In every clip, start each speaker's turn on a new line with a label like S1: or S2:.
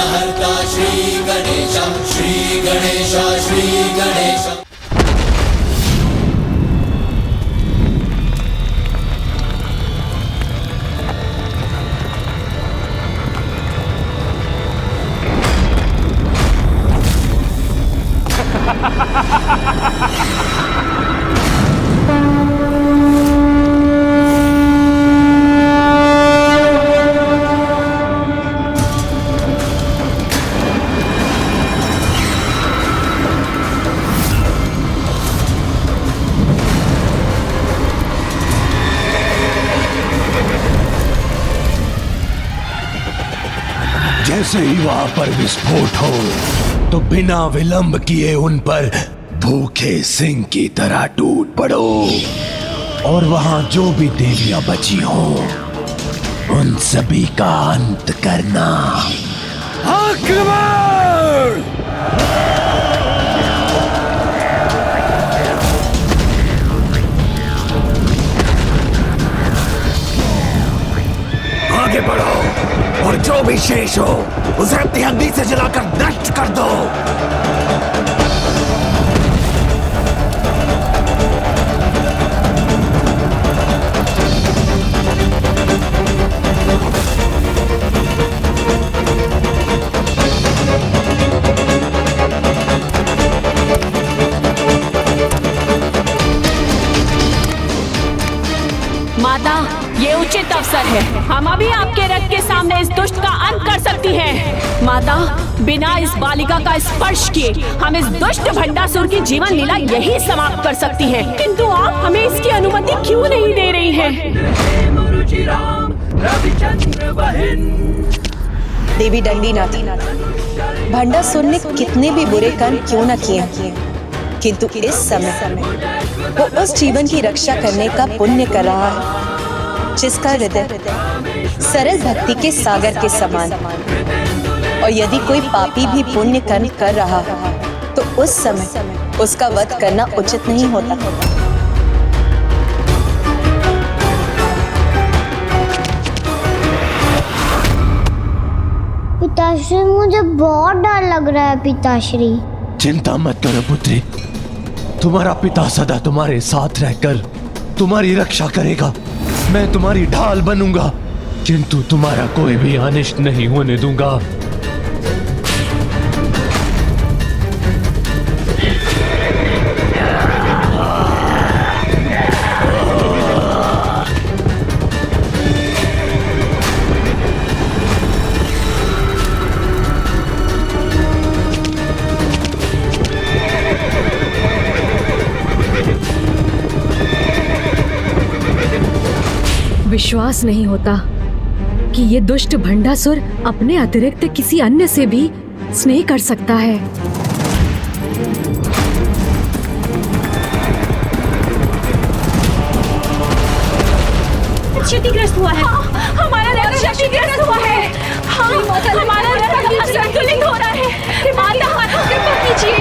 S1: विघ्नहर्ता श्री गणेश, श्री गणेश, श्री गणेश।
S2: जैसे ही वहां पर विस्फोट हो तो बिना विलंब किए उन पर भूखे सिंह की तरह टूट पड़ो और वहां जो भी देवियां बची हो उन सभी का अंत करना। आक्रमण! आगे बढ़ो और जो भी शेष हो उसे अपनी अग्नि से जलाकर नष्ट कर दो।
S3: माता, ये उचित अवसर है। हम अभी आपके रथ के सामने इस दुष्ट का अंत कर सकती हैं। माता, बिना इस बालिका का स्पर्श किए हम इस दुष्ट भंडासुर की जीवन लीला यही समाप्त कर सकती हैं। किंतु आप हमें इसकी अनुमति क्यों नहीं दे रही हैं?
S4: देवी दंडीनाथ, भंडासुर ने कितने भी बुरे कर्म क्यों न किए, किंतु इस समय वो उस जीवन की रक्षा करने का पुण्य कर रहा है जिसका हृदय सरल भक्ति के सागर के समान। और यदि कोई पापी भी पुण्य कर्म कर रहा है तो उस समय उसका वध करना उचित नहीं होता।
S5: पिताश्री, मुझे बहुत डर लग रहा है पिताश्री।
S2: चिंता मत करो पुत्री, तुम्हारा पिता सदा तुम्हारे साथ रहकर तुम्हारी रक्षा करेगा। मैं तुम्हारी ढाल बनूंगा किंतु तुम्हारा कोई भी अनिष्ट नहीं होने दूंगा।
S6: विश्वास नहीं होता कि ये दुष्ट भंडासुर अपने अतिरिक्त किसी अन्य से भी स्नेह कर सकता है।
S3: क्षतिग्रस्त हुआ है। हमारा रथ क्षतिग्रस्त हुआ है। हमारा रथ असंतुलित हो रहा है। माता, कृपा कीजिए।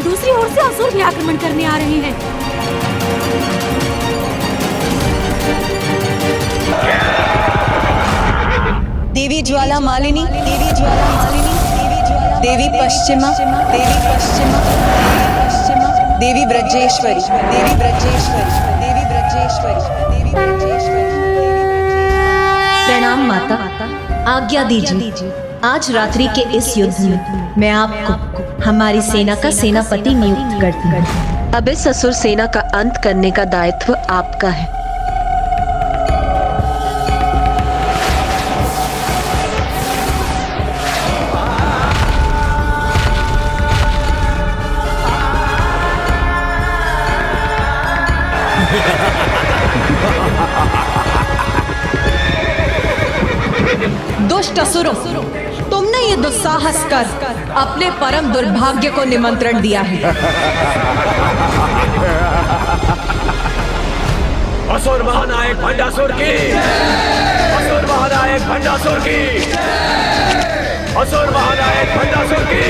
S3: दूसरी ओर से असुर भी आक्रमण करने आ रहे हैं।
S4: देवी ज्वाला मालिनी, देवी ज्वाला मालिनी, देवी पश्चिमा, देवी पश्चिमा, देवी ब्रजेश्वरी, देवी ब्रजेश्वरी, देवी ब्रजेश्वरी, देवी ब्रजेश्वरी।
S7: प्रणाम माता, आज्ञा दीजिए। आज रात्रि के इस युद्ध में मैं आपको हमारी सेना का सेनापति नियुक्त करती हूँ। अब इस असुर सेना का अंत करने का दायित्व आपका है।
S4: दुष्ट असुरों, तुमने ये दुस्साहस कर अपने परम दुर्भाग्य को निमंत्रण दिया है।
S2: असुर महानायक भंडासुर की, असुर महानायक भंडासुर की, असुर महानायक भंडासुर की।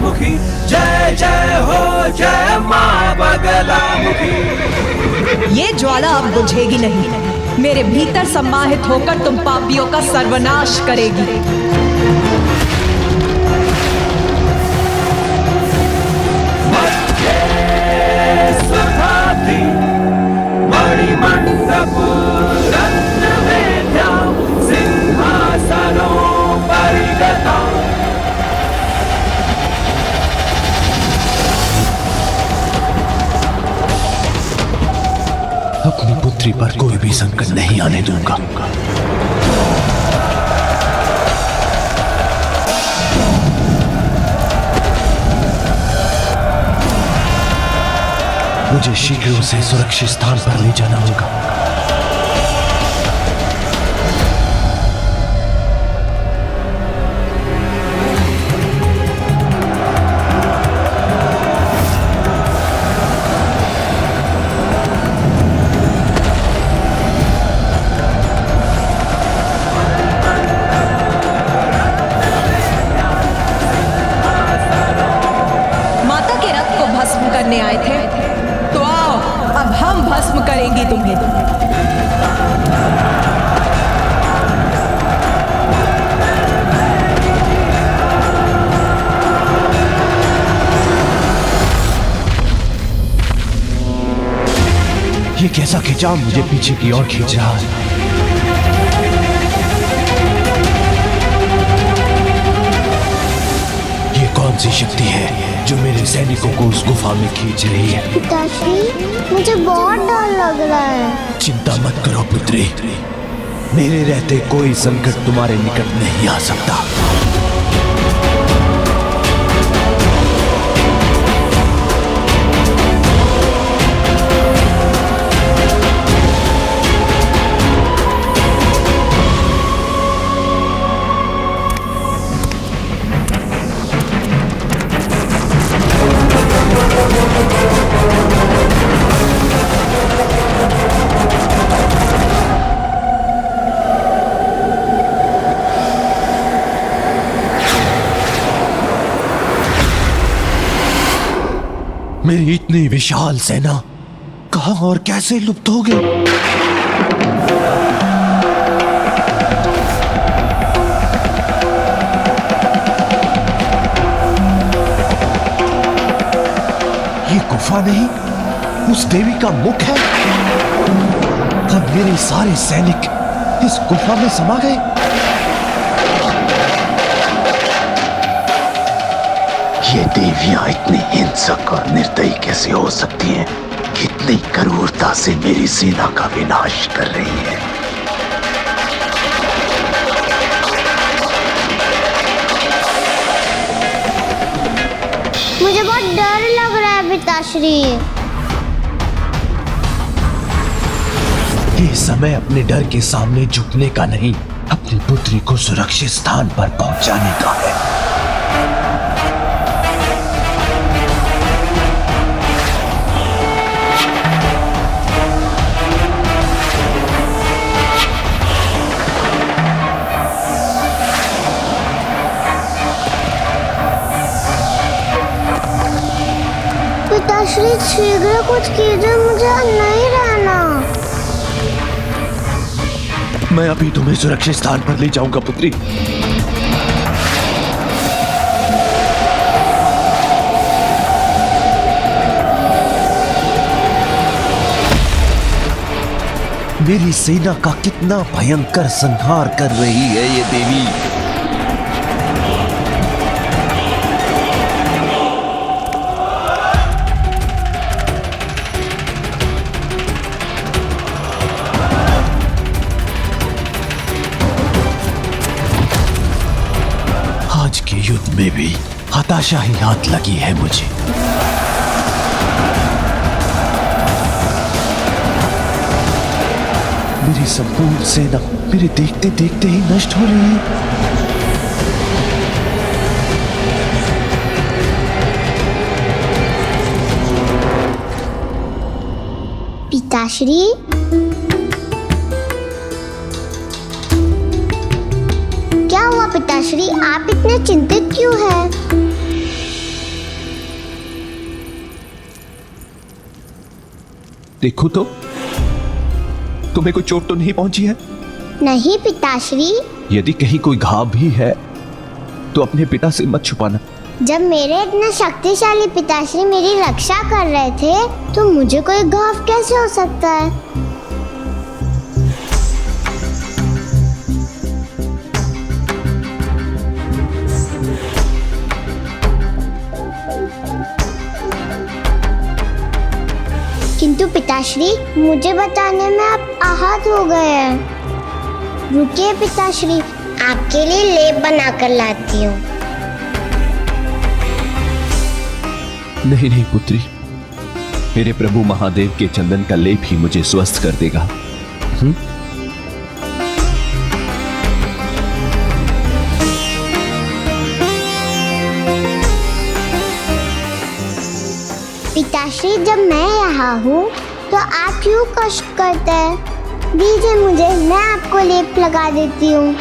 S2: मुखी, जय जय हो जय माँ बगलामुखी।
S7: ये ज्वाला अब बुझेगी नहीं, मेरे भीतर सम्माहित होकर तुम पापियों का सर्वनाश करेगी।
S2: मणिमण्डप रत्नवेद्या सिंहासनो परिगता। अपनी पुत्री पर कोई भी संकट नहीं आने दूंगा। मुझे शीघ्र उसे सुरक्षित स्थान पर ले जाना होगा।
S7: माता के रथ को भस्म करने आए थे, तो आओ अब हम भस्म करेंगे तुम्हें।
S2: ये कैसा खिंचाव मुझे पीछे की ओर खींच रहा है? ये कौन सी शक्ति है जो मेरे सैनिकों को उस गुफा में खींच रही है?
S5: पिताश्री, मुझे बहुत डर लग रहा है।
S2: चिंता मत करो पुत्री, मेरे रहते कोई संकट तुम्हारे निकट नहीं आ सकता। मेरी इतनी विशाल सेना कहां और कैसे लुप्त हो गई? ये गुफा नहीं, उस देवी का मुख है और मेरे सारे सैनिक इस गुफा में समा गए। ये देवियां इतनी हिंसक और निर्दयी कैसे हो सकती हैं? कितनी क्रूरता से मेरी सेना का विनाश कर रही है।
S5: मुझे बहुत डर लग रहा है पिताश्री।
S2: ये समय अपने डर के सामने झुकने का नहीं, अपनी पुत्री को सुरक्षित स्थान पर पहुंचाने का है।
S5: पिताश्री, शीघ्र कुछ कीजिए, मुझे नहीं रहना।
S2: मैं अभी तुम्हें सुरक्षित स्थान पर ले जाऊंगा पुत्री। मेरी सेना का कितना भयंकर संहार कर रही है ये देवी। आज के युद्ध में भी हताशा ही हाथ लगी है मुझे। मेरी संपूर्ण सेना मेरे देखते देखते ही नष्ट हो रही है।
S5: पिताश्री, क्या हुआ पिताश्री? आप इतने चिंतित क्यों हैं?
S2: देखो तो, तुम्हें कोई चोट तो नहीं पहुंची है?
S5: नहीं पिताश्री।
S2: यदि कहीं कोई घाव भी है तो अपने पिता से मत छुपाना।
S5: जब मेरे इतने शक्तिशाली पिताश्री मेरी रक्षा कर रहे थे तो मुझे कोई घाव कैसे हो सकता है? किंतु पिताश्री, मुझे बताने में आप आहत हो गए हैं। रुकिए पिताश्री, आपके लिए लेप बनाकर लाती हूँ।
S2: नहीं नहीं पुत्री, मेरे प्रभु महादेव के चंदन का लेप ही मुझे स्वस्थ कर देगा।
S5: पिताश्री, जब मैं यहाँ हूँ तो आप क्यों कष्ट करते हैं? दीजिए मुझे, मैं आपको लेप लगा देती हूँ।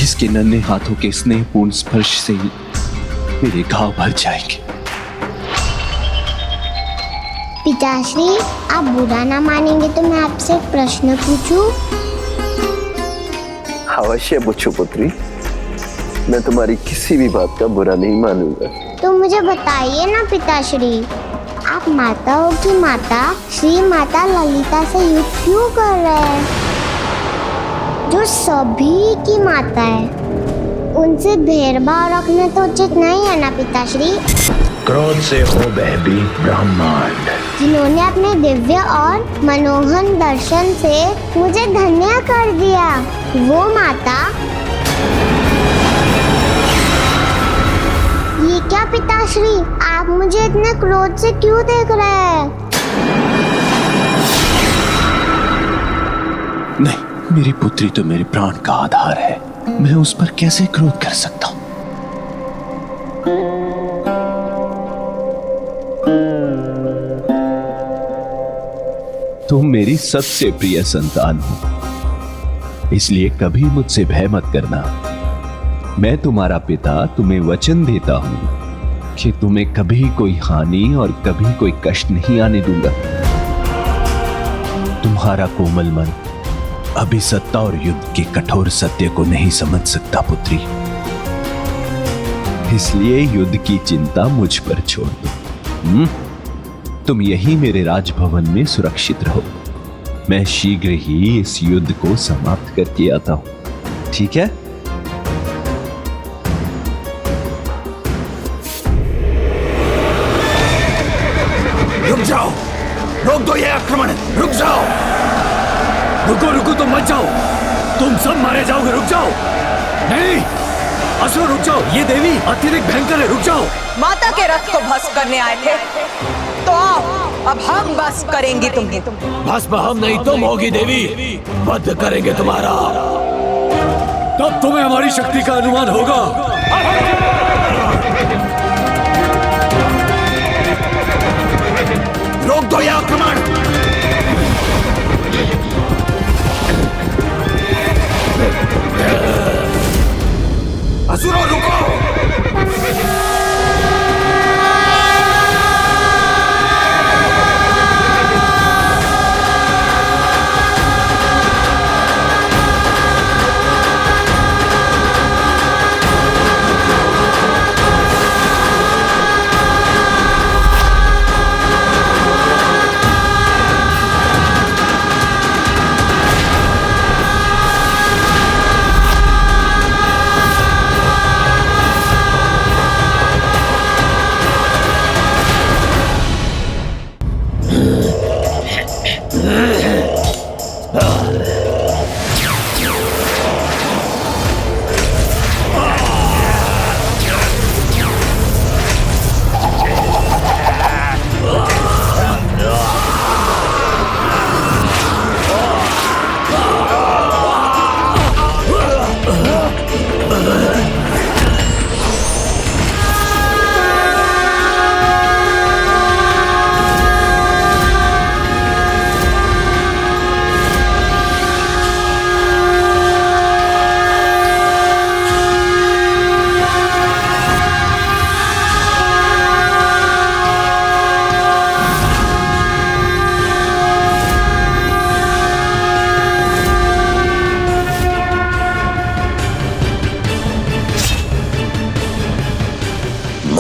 S2: इसके नन्हे हाथों के स्नेहपूर्ण स्पर्श से ही मेरे घाव भर जाएंगे।
S5: पिताश्री, आप बुरा ना मानेंगे तो मैं आपसे एक प्रश्न पूछूं?
S8: अवश्य पूछो पुत्री, मैं तुम्हारी किसी भी बात का बुरा नहीं मानूंगा।
S5: तो मुझे बताइए ना पिताश्री, आप माताओं की माता श्री माता ललिता से युद्ध क्यों कर रहे हैं, जो सभी की माता है? उनसे भेदभाव रखना तो उचित नहीं है ना पिताश्री।
S2: क्रोध से हो भयभीत ब्रह्मांड,
S5: जिन्होंने अपने दिव्य और मनोहर दर्शन से मुझे धन्य कर दिया, वो माता। ये क्या पिताश्री, आप मुझे इतने क्रोध से क्यों देख रहे हैं?
S2: नहीं, मेरी पुत्री तो मेरे प्राण का आधार है, मैं उस पर कैसे क्रोध कर सकता हूं? तुम मेरी सबसे प्रिय संतान हो, इसलिए कभी मुझसे भय मत करना। मैं तुम्हारा पिता तुम्हें वचन देता हूं कि तुम्हें कभी कोई हानि और कभी कोई कष्ट नहीं आने दूंगा। तुम्हारा कोमल मन अभी सत्ता और युद्ध के कठोर सत्य को नहीं समझ सकता पुत्री, इसलिए युद्ध की चिंता मुझ पर छोड़ दो। तुम यही मेरे राजभवन में सुरक्षित रहो, मैं शीघ्र ही इस युद्ध को समाप्त करके आता हूं, ठीक है?
S9: रुक जाओ, रोक दो ये आक्रमण, रुक जाओ। रुको रुको, तुम मत जाओ, तुम सब मारे जाओगे, रुक जाओ। नहीं असुर, रुक जाओ, ये देवी अत्यधिक भयंकर है, रुक जाओ।
S10: माता के रथ को भस्म करने आए थे तो आओ, अब हम बस करेंगे तुम्हें।
S9: भस्म हम नहीं, तुम होगी देवी, वध करेंगे तुम्हारा, तब तुम्हें हमारी शक्ति का अनुमान होगा। रोक दो यह आक्रमण। असुरों, रुको।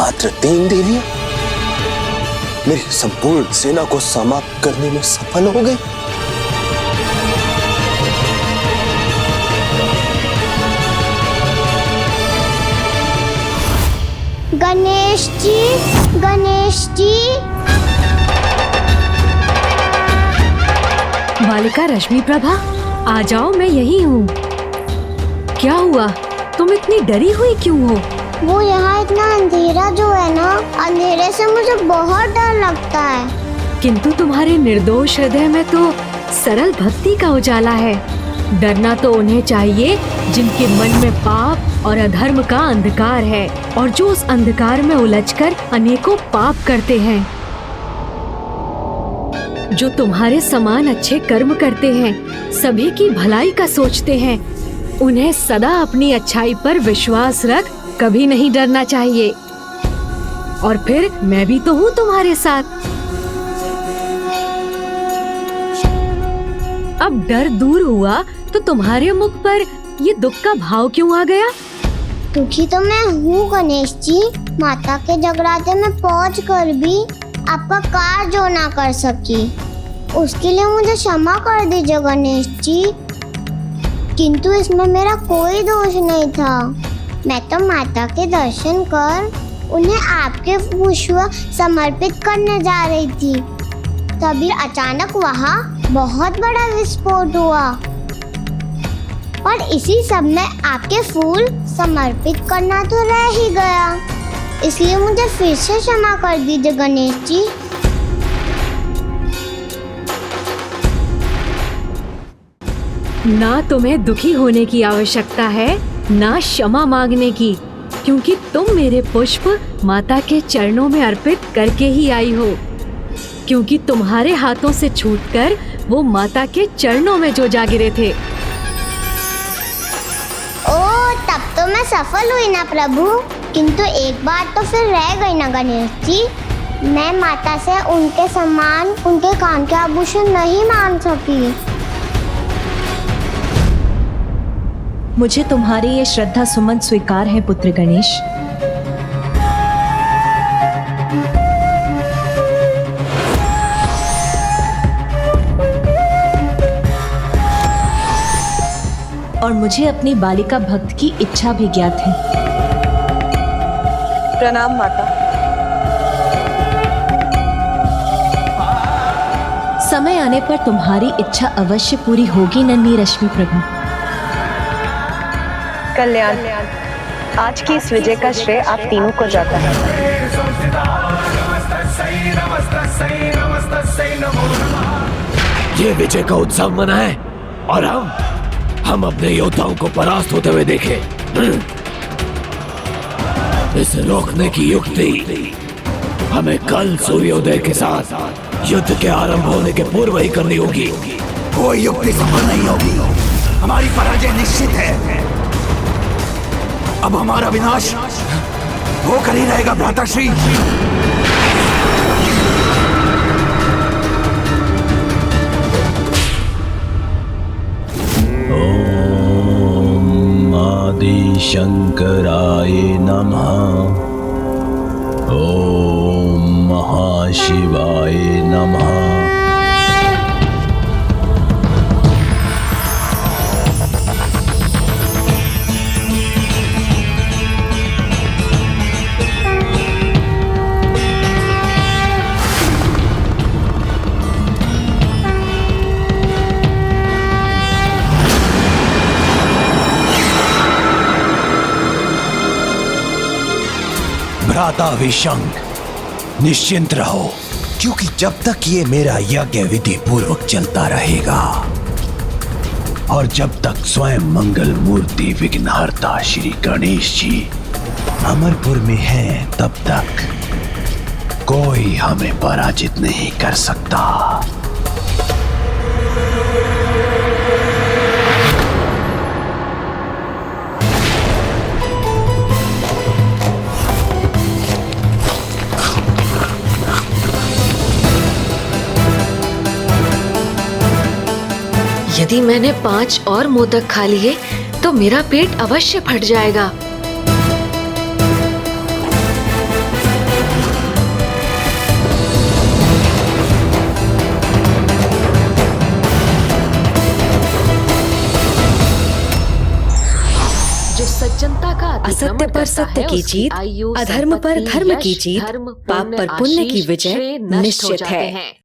S8: मात्र 3 देवियां मेरी संपूर्ण सेना को समाप्त करने में सफल हो गई।
S5: गणेश जी, गणेश जी।
S6: बालिका रश्मि प्रभा, आ जाओ, मैं यही हूँ। क्या हुआ, तुम इतनी डरी हुई क्यों हो?
S5: वो यहाँ इतना अंधेरा जो है ना, अंधेरे से मुझे बहुत डर लगता है।
S6: किंतु तुम्हारे निर्दोष हृदय में तो सरल भक्ति का उजाला है। डरना तो उन्हें चाहिए जिनके मन में पाप और अधर्म का अंधकार है और जो उस अंधकार में उलझकर अनेकों पाप करते हैं। जो तुम्हारे समान अच्छे कर्म करते हैं, सभी की भलाई का सोचते हैं, उन्हें सदा अपनी अच्छाई पर विश्वास रख कभी नहीं डरना चाहिए। और फिर मैं भी तो हूँ तुम्हारे साथ। अब डर दूर हुआ तो तुम्हारे मुख पर ये दुख का भाव क्यों आ गया?
S5: दुखी तो मैं हूँ गणेश जी। माता के जगराते में पहुँच कर भी आपका कार्य जो ना कर सकी, उसके लिए मुझे क्षमा कर दीजिए गणेश जी। किंतु इसमें मेरा कोई दोष नहीं था। मैं तो माता के दर्शन कर उन्हें आपके पुष्प समर्पित करने जा रही थी। तभी अचानक वहाँ बहुत बड़ा विस्फोट हुआ और इसी सब में आपके फूल समर्पित करना तो रह ही गया। इसलिए मुझे फिर से क्षमा कर दीजिए गणेश जी।
S6: ना तुम्हें दुखी होने की आवश्यकता है, ना क्षमा मांगने की, क्योंकि तुम मेरे पुष्प माता के चरणों में अर्पित करके ही आई हो। क्योंकि तुम्हारे हाथों से छूटकर वो माता के चरणों में जो जा गिरे थे।
S5: ओ, तब तो मैं सफल हुई ना प्रभु। किंतु एक बात तो फिर रह गई ना गणेश जी। मैं माता से उनके समान उनके कान के आभूषण नहीं मांग सकी।
S7: मुझे तुम्हारी ये श्रद्धा सुमन स्वीकार है पुत्र गणेश। और मुझे अपनी बालिका भक्त की इच्छा भी ज्ञात है।
S10: प्रणाम माता।
S7: समय आने पर तुम्हारी इच्छा अवश्य पूरी होगी नन्ही रश्मि प्रभा।
S10: कल्याण, आज की इस विजय का श्रेय आप तीनों को जाता है।
S9: ये विजय का उत्सव मनाएं और हम अपने योद्धाओं को परास्त होते हुए देखें। इसे रोकने की युक्ति हमें कल सूर्योदय के साथ युद्ध के आरंभ होने के पूर्व ही करनी होगी।
S11: कोई युक्ति सफल नहीं होगी। हमारी पराजय निश्चित है। अब हमारा विनाश होकर ही रहेगा भ्राताश्री।
S2: ओम आदि शंकराय नमः। ओम महाशिवाय नमः। भ्राता विशंक, निश्चिंत रहो, क्योंकि जब तक ये मेरा यज्ञ विधि पूर्वक चलता रहेगा और जब तक स्वयं मंगल मूर्ति विघ्नहर्ता श्री गणेश जी अमरपुर में हैं, तब तक कोई हमें पराजित नहीं कर सकता।
S6: यदि मैंने 5 और मोदक खा लिए तो मेरा पेट अवश्य फट जाएगा।
S12: असत्य पर सत्य की जीत, अधर्म पर धर्म की जीत, पाप पर पुण्य की विजय निश्चित है।